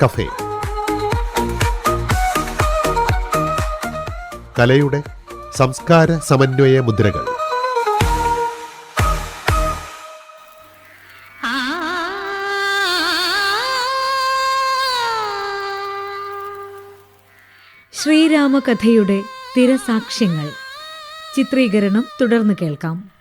Cafe. കലയുടെ സംസ്കാര സമന്വയ മുദ്രകൾ. ശ്രീരാമകഥയുടെ തിരസാക്ഷ്യങ്ങൾ. ചിത്രീകരണം തുടർന്ന് കേൾക്കാം.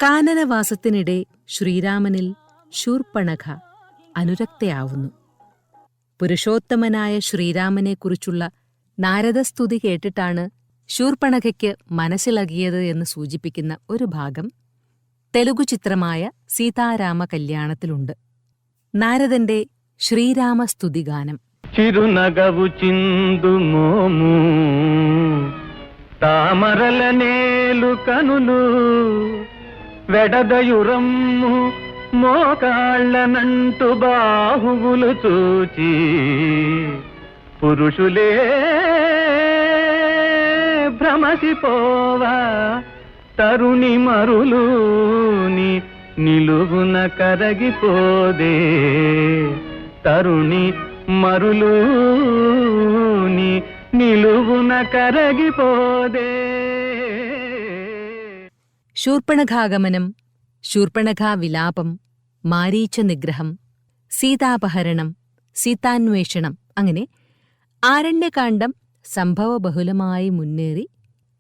കാനനവാസത്തിനിടെ ശ്രീരാമനിൽ ശൂർപ്പണഖ അനുരക്തയാവുന്നു. പുരുഷോത്തമനായ ശ്രീരാമനെക്കുറിച്ചുള്ള നാരദസ്തുതി കേട്ടിട്ടാണ് ശൂർപ്പണഖയ്ക്ക് മനസ്സിളകിയത് എന്ന് സൂചിപ്പിക്കുന്ന ഒരു ഭാഗം തെലുഗു ചിത്രമായ സീതാരാമ കല്യാണത്തിലുണ്ട്. നാരദന്റെ ശ്രീരാമസ്തുതിഗാനം. చిరునగవు చిందుమోము తామరల నేలు కనులు వెడదయురమ్ము మోకాళ్ళనంటు బాహువులు చూచి పురుషులే భ్రమసిపోవా తరుణి మరులుని నిలువున కరగిపోదే తరుణి మరులుని నిలువున కరగిపోదే. ശൂർപ്പണഖാഗമനം, ശൂർപ്പണഖാവിലാപം, മാരീച്ച നിഗ്രഹം, സീതാപഹരണം, സീതാന്വേഷണം, അങ്ങനെ ആരണ്യകാണ്ഡം സംഭവബഹുലമായി മുന്നേറി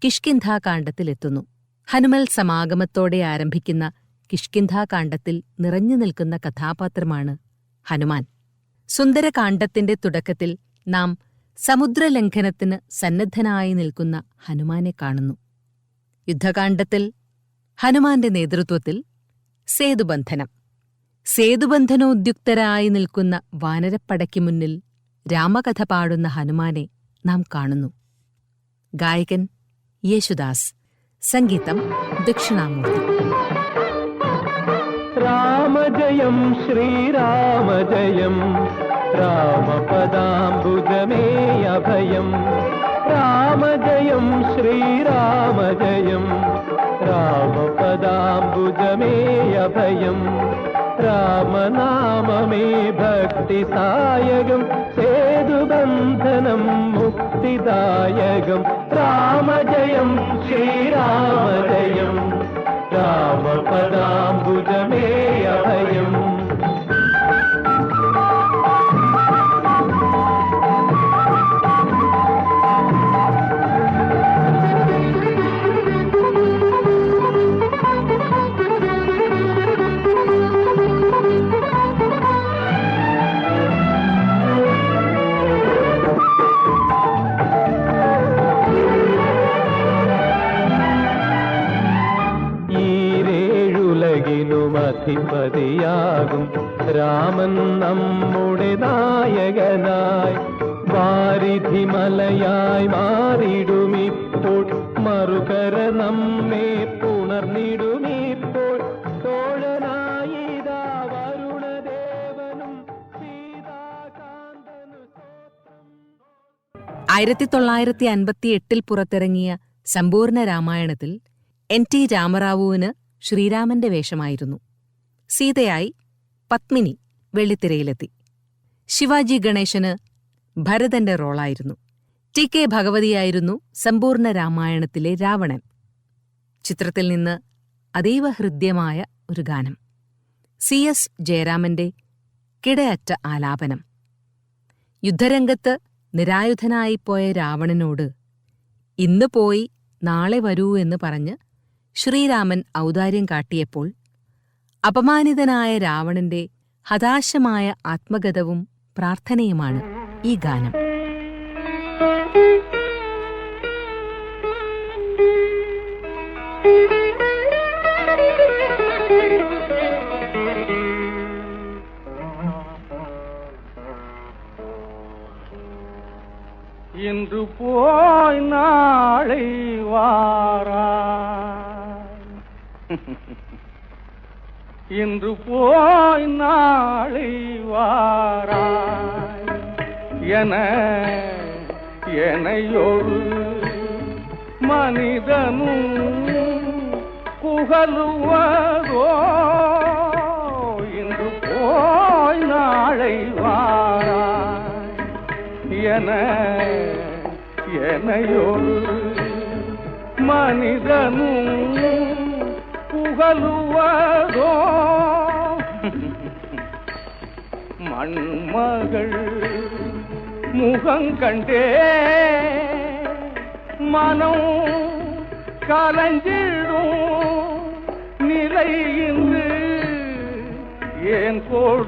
കിഷ്കിന്ധാകാണ്ഡത്തിലെത്തുന്നു. ഹനുമൽ സമാഗമത്തോടെ ആരംഭിക്കുന്ന കിഷ്കിന്ധാകാണ്ഡത്തിൽ നിറഞ്ഞു നിൽക്കുന്ന കഥാപാത്രമാണ് ഹനുമാൻ. സുന്ദരകാണ്ഡത്തിന്റെ തുടക്കത്തിൽ നാം സമുദ്രലംഘനത്തിന് സന്നദ്ധനായി നിൽക്കുന്ന ഹനുമാനെ കാണുന്നു. യുദ്ധകാണ്ഡത്തിൽ ഹനുമാന്റെ നേതൃത്വത്തിൽ സേതുബന്ധനം. സേതുബന്ധനോദ്യുക്തരായി നിൽക്കുന്ന വാനരപ്പടയ്ക്ക് മുന്നിൽ രാമകഥ പാടുന്ന ഹനുമാനെ നാം കാണുന്നു. ഗായകൻ യേശുദാസ്, സംഗീതം ദക്ഷിണാമൂർത്തി. രാമജയം ശ്രീരാമജയം രാമപദാംബുജമേ അഭയം. രാമജയം ശ്രീരാമജയം രാമപദാംബുജമേ അഭയം. രാമനാമമേ ഭക്തിസായകം സേതുബന്ധനം മുക്തിദായകം. രാമജയം ശ്രീരാമജയം രാമപദാംബുജമേ അഭയം. അധിപതിയാകും രാമൻ നമ്മുടെ നായകനായി വാരിധിമലയായി മാറിടുമിപ്പോൾ മറുകര നമ്മെ പുണർന്നിടുമിപ്പോൾ തോഴനായിതാ വരുണദേവനും സീതാകാന്തനു. 1958 പുറത്തിറങ്ങിയ സമ്പൂർണ്ണ രാമായണത്തിൽ NT രാമറാവുവിന് ശ്രീരാമന്റെ വേഷമായിരുന്നു. സീതയായി പത്മിനി വെള്ളിത്തിരയിലെത്തി. ശിവാജി ഗണേശന് ഭരതന്റെ റോളായിരുന്നു. TK ഭഗവതിയായിരുന്നു സമ്പൂർണ്ണ രാമായണത്തിലെ രാവണൻ. ചിത്രത്തിൽ നിന്ന് അതീവ ഹൃദ്യമായ ഒരു ഗാനം. CS ജയരാമന്റെ കിടയറ്റ ആലാപനം. യുദ്ധരംഗത്ത് നിരായുധനായിപ്പോയ രാവണനോട് ഇന്ന് പോയി നാളെ വരൂ എന്ന് പറഞ്ഞ് ശ്രീരാമൻ ഔദാര്യം കാട്ടിയപ്പോൾ അപമാനിതനായ രാവണന്റെ ഹതാശമായ ആത്മഗതവും പ്രാർത്ഥനയുമാണ് ഈ ഗാനം. இன்று போய் நாளை வாராய், இன்று போய் நாளை வாராய் என எனையொரு மனிதனும் புகழுவதோ இன்று போய் நாளை வாராய் எனையொரு மனிதனும் புகழுவதோ மண்மகள் முகங்கண்டே மனம் கலஞ்சிடும் நிலை இன்று ஏன் கொடுத்தாய்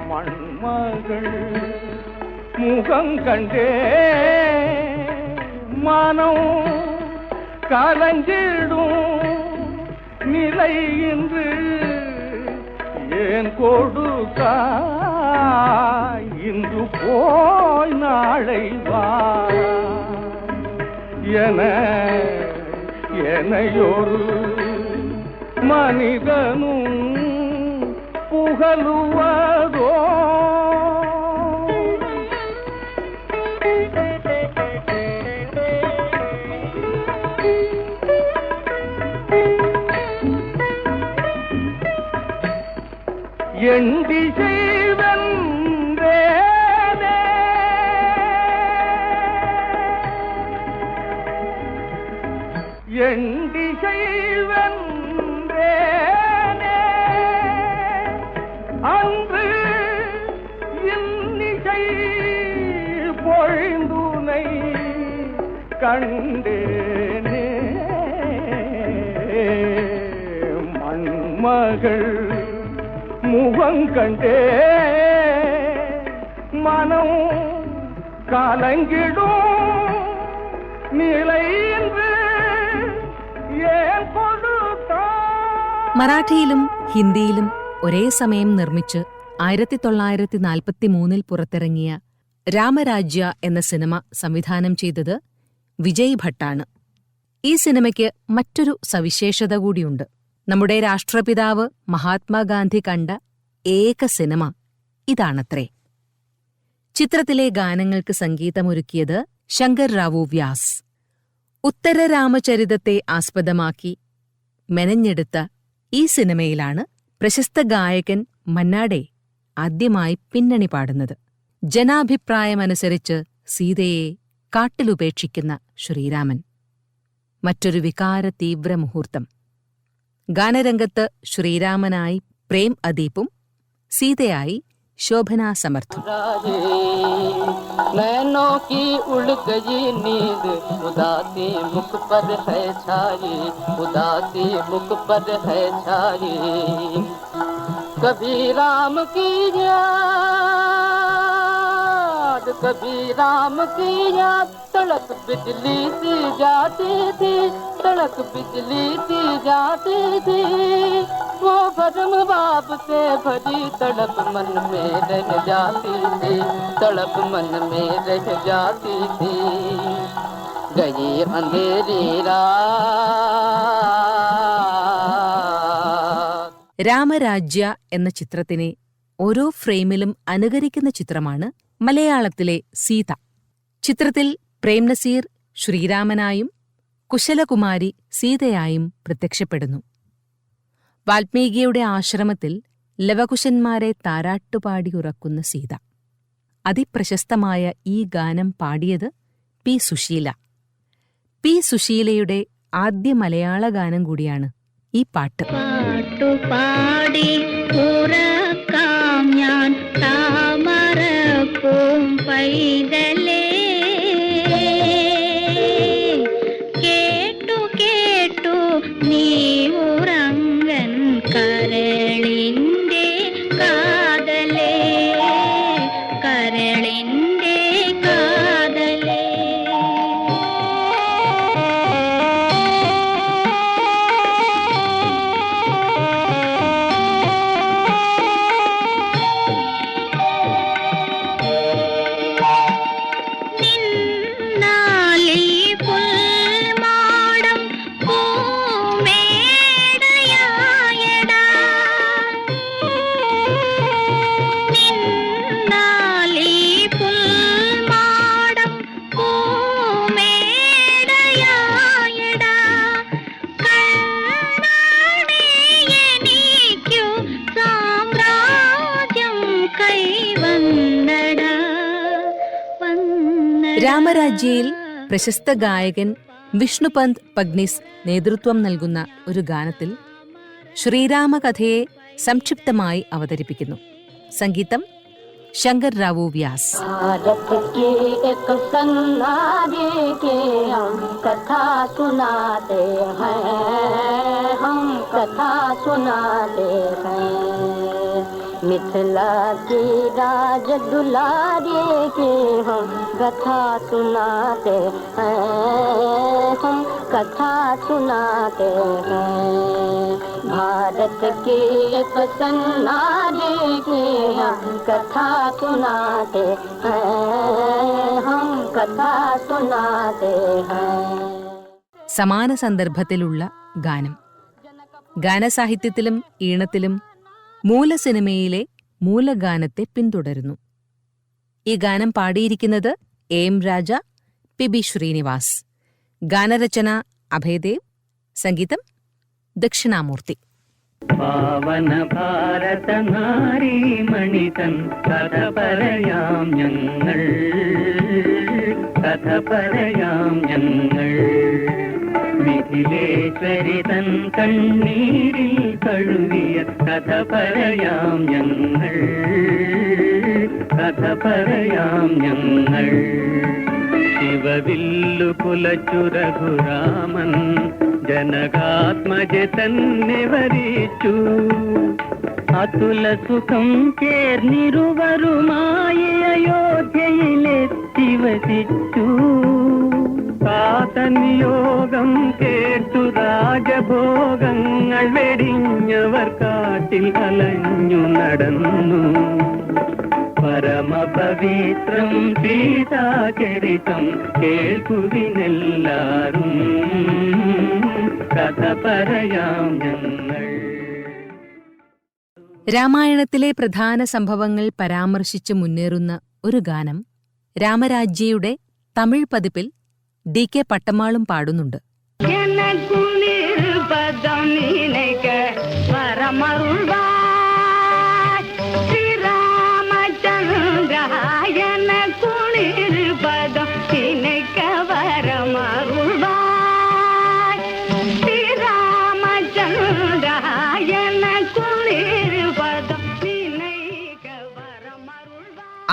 மண்மகள் முகங்கண்டே மனம் கலஞ்சிடும் நிலை இன்று ஏன் கொடுத்தாய் இன்று போய் நாளை வா எனையொரு மனிதனும் புகழுவதோ எண்டிசை வென்றேனே எண்டிசை வென்றேனே அன்று இன்னிசை பொழிந்துனை கண்டேனே மண்மகள் முகங்கண்டே மனம் கலங்கிடும் நிலை என்று ஏன் கொடுத்தா. മറാഠിയിലും ഹിന്ദിയിലും ഒരേ സമയം നിർമ്മിച്ച് 1943 പുറത്തിറങ്ങിയ രാമരാജ്യ എന്ന സിനിമ സംവിധാനം ചെയ്തത് വിജയ് ഭട്ടാണ്. ഈ സിനിമയ്ക്ക് മറ്റൊരു സവിശേഷത കൂടിയുണ്ട്. നമ്മുടെ രാഷ്ട്രപിതാവ് മഹാത്മാഗാന്ധി കണ്ട ഏക സിനിമ ഇതാണത്രേ. ചിത്രത്തിലെ ഗാനങ്ങൾക്ക് സംഗീതമൊരുക്കിയത് ശങ്കർ റാവു വ്യാസ്. ഉത്തരരാമചരിതത്തെ ആസ്പദമാക്കി മെനഞ്ഞെടുത്ത ഈ സിനിമയിലാണ് പ്രശസ്ത ഗായകൻ മന്നാഡെ ആദ്യമായി പിന്നണി പാടുന്നത്. ജനാഭിപ്രായമനുസരിച്ച് സീതയെ കാട്ടിലുപേക്ഷിക്കുന്ന ശ്രീരാമൻ. മറ്റൊരു വികാര തീവ്ര മുഹൂർത്തം. ഗാനരംഗത്ത് ശ്രീരാമനായി പ്രേം അദീപും സീതയായി ശോഭന സമർത്ഥും. नैनों की उड़ गई नींद उदासी मुख पर है छाई उदासी मुख पर है छाई कभी राम की याद कभी राम की याद तड़क बिजली सी जाती थी तड़क बिजली सी जाती थी वो भरम बाप से भरी तड़प मन में रह जाती थी तड़प मन में रह जाती थी गई अंधेरी रात. രാമരാജ്യ എന്ന ചിത്രത്തിനെ ഓരോ ഫ്രെയിമിലും അനുകരിക്കുന്ന ചിത്രമാണ് മലയാളത്തിലെ സീത. ചിത്രത്തിൽ പ്രേം നസീർ ശ്രീരാമനായും കുശലകുമാരി സീതയായും പ്രത്യക്ഷപ്പെടുന്നു. വാൽമീകിയുടെ ആശ്രമത്തിൽ ലവകുശന്മാരെ താരാട്ടുപാടി ഉറക്കുന്ന സീത. അതിപ്രശസ്തമായ ഈ ഗാനം പാടിയത് പി സുശീല. പി സുശീലയുടെ ആദ്യ മലയാള ഗാനം കൂടിയാണ് ഈ പാട്ട്. പാട്ടുപാടി ഉറക്കാം ഞാൻ താമരപ്പൂം പൈതലേ കേട്ടു കേട്ടു നീ ഉറങ്ങൻ കരളിന്റെ കാതലേ കരളിന്റെ കാതലേ. രാമരാജ്യയിൽ പ്രശസ്ത ഗായകൻ വിഷ്ണുപന്ത് പഗ്നിസ് നേതൃത്വം നൽകുന്ന ഒരു ഗാനത്തിൽ ശ്രീരാമകഥയെ സംക്ഷിപ്തമായി അവതരിപ്പിക്കുന്നു. സംഗീതം ശങ്കർ റാവു വ്യാസ്. भारत की एक सन्नारी के हम कथा सुनाते हैं, हम कथा सुनाते हैं। मिथिला की राज दुलारी के हम कथा सुनाते हैं, हम कथा सुनाते हैं। भारत की एक सन्नारी की हम कथा सुनाते हैं, हम कथा सुनाते हैं. സമാന സന്ദർഭത്തിലുള്ള ഗാനം. ഗാനസാഹിത്യത്തിലും ഈണത്തിലും മൂലസിനിമയിലെ മൂലഗാനത്തെ പിന്തുടരുന്നു. ഈ ഗാനം പാടിയിരിക്കുന്നത് എം രാജ, പി ശ്രീനിവാസ്. ഗാനരചന അഭയദേവ്, സംഗീതം ദക്ഷിണാമൂർത്തി. പാവന ഭാരത നാരീമണിതൻ കഥ പറയാം ഞങ്ങൾ, കഥ പറയാം ഞങ്ങൾ. മിഥിലേശ്വരി തൻ കണ്ണീരിൽ കഴുകിയ കഥ പറയാം ഞങ്ങൾ, കഥ പറയാം ഞങ്ങൾ. ശിവവില്ലു കുലച്ചു രഘുരാമൻ ജനകാത്മജ തന്നെ വരിച്ചു. അതുല സുഖം ചേർന്നിരുവരുമായി അയോധ്യയിലെത്തി വസിച്ചു. കാതനിയോഗം കേട്ടു രാജഭോഗങ്ങൾ വെടിഞ്ഞവർ കാട്ടിൽ അലഞ്ഞു നടന്നു. പരമപവിത്രം സീതാചരിതം കേൾക്കുവിനെല്ലാരും, കഥ പറയാം ഞങ്ങൾ. രാമായണത്തിലെ പ്രധാന സംഭവങ്ങൾ പരാമർശിച്ച് മുന്നേറുന്ന ഒരു ഗാനം രാമരാജ്യയുടെ തമിഴ് പതിപ്പിൽ ഡി കെ പട്ടമാളും പാടുന്നുണ്ട്.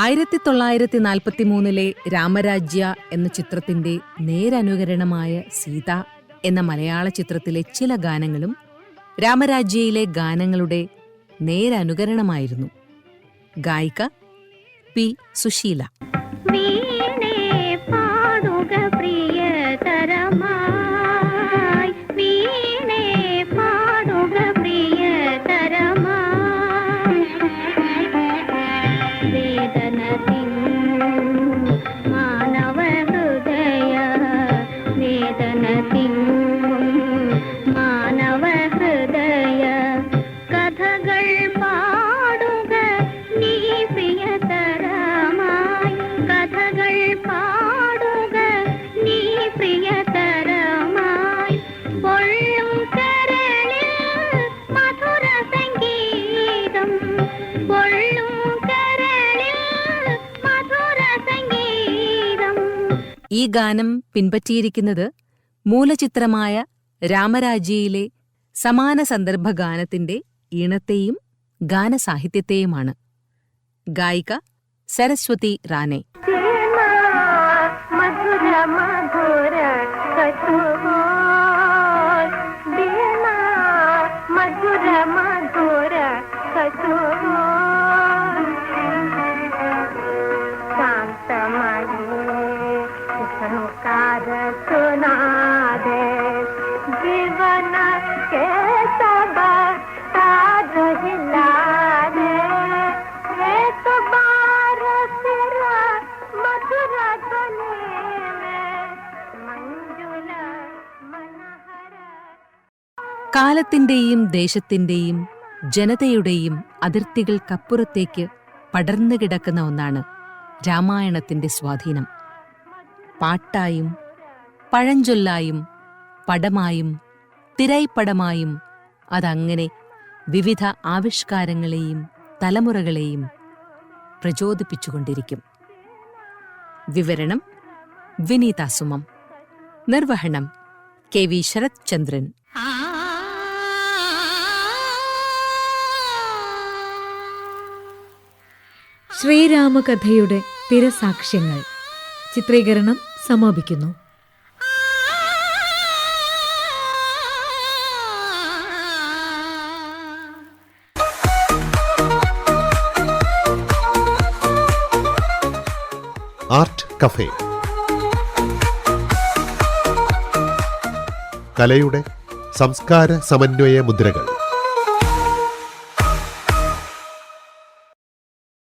ആയിരത്തി 1943 രാമരാജ്യ എന്ന ചിത്രത്തിന്റെ നേരനുകരണമായ സീത എന്ന മലയാള ചിത്രത്തിലെ ചില ഗാനങ്ങളും രാമരാജ്യയിലെ ഗാനങ്ങളുടെ നേരനുകരണമായിരുന്നു. ഗായിക പി സുശീല. വീണേ പാടുക പ്രിയതരമായി, വീണേ പാടുക പ്രിയതരമായി. വേദന തിങ്ങും മാനവ ഹൃദയ, വേദന തിങ്ങും മാനവ ഹൃദയ. കഥകൾ പാടുക നീ പ്രിയതരമായി, കഥകൾ പാടുക നീ പ്രിയതരമായി. പൊള്ളും കരളിൽ മധുര സംഗീതം, പൊള്ളും കരളിൽ മധുര സംഗീതം. ഈ ഗാനം പിൻപറ്റിയിരിക്കുന്നത് മൂലചിത്രമായ രാമരാജ്യയിലെ സമാന സന്ദർഭ ഗാനത്തിന്റെ ഈണത്തെയും ഗാനസാഹിത്യത്തെയുമാണ്. ഗായിക സരസ്വതി റാനെ. മധുര മധുര കഥോർ, വീണാ മധുര മധുര കഥോർ. ശാന്തമണി സംസ്കാര സുനാദേ, जीवन के सब ताज हिला दे. एक बार फिर मधुर ध्वनि में मंजुल मनहर. കാലത്തിന്റെയും ദേശത്തിന്റെയും ജനതയുടെയും അതിർത്തികൾക്കപ്പുറത്തേക്ക് പടർന്നു കിടക്കുന്ന ഒന്നാണ് രാമായണത്തിന്റെ സ്വാധീനം. പാട്ടായും പഴഞ്ചൊല്ലായും പടമായും തിരൈപ്പടമായും അതങ്ങനെ വിവിധ ആവിഷ്കാരങ്ങളെയും തലമുറകളെയും പ്രചോദിപ്പിച്ചുകൊണ്ടിരിക്കും. വിവരണം വിനീത സുമം. നിർവഹണം KV ശരത് ചന്ദ്രൻ. ശ്രീരാമകഥയുടെ തിരസാക്ഷ്യങ്ങൾ ചിത്രീകരണം സമാപിക്കുന്നു. Art cafe. കലയുടെ സംസ്കാര സമന്വയ മുദ്രകൾ.